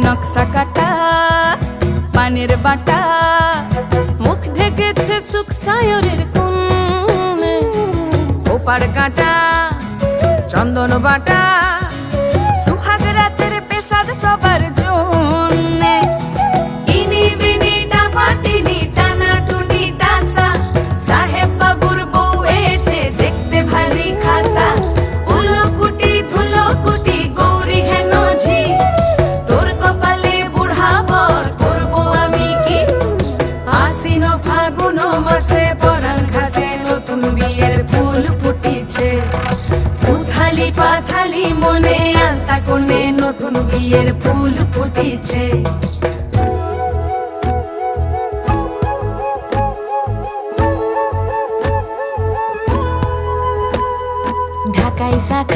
নকশা কাটা পানের বাটা, মুখ ঢেকেছে সুখ সায়রের কোণে, ওপার কাটা চন্দন বাটা, সুহাগ রাতের পেশাদ সবার জন্যে। ইনি বিনি টাপাটিনি টানা টুনি টাসা, সাহেব বাবুর বউ এসে দেখতে ভারী খাসা, উলকুটি ধুলকুটি গৌরী হেন ঝি, তোর কপালে বুড়া বর করবো আমি কি। আশ্বিন ফাগুন মাসে পরাণ ঘাসে নতুন বিয়ের ফুল ফুটিছে, উথালি পাথালি মনে আলতা কোণে নতুন বিয়ের ফুল ফুটিছে। ঢাকাই শাখা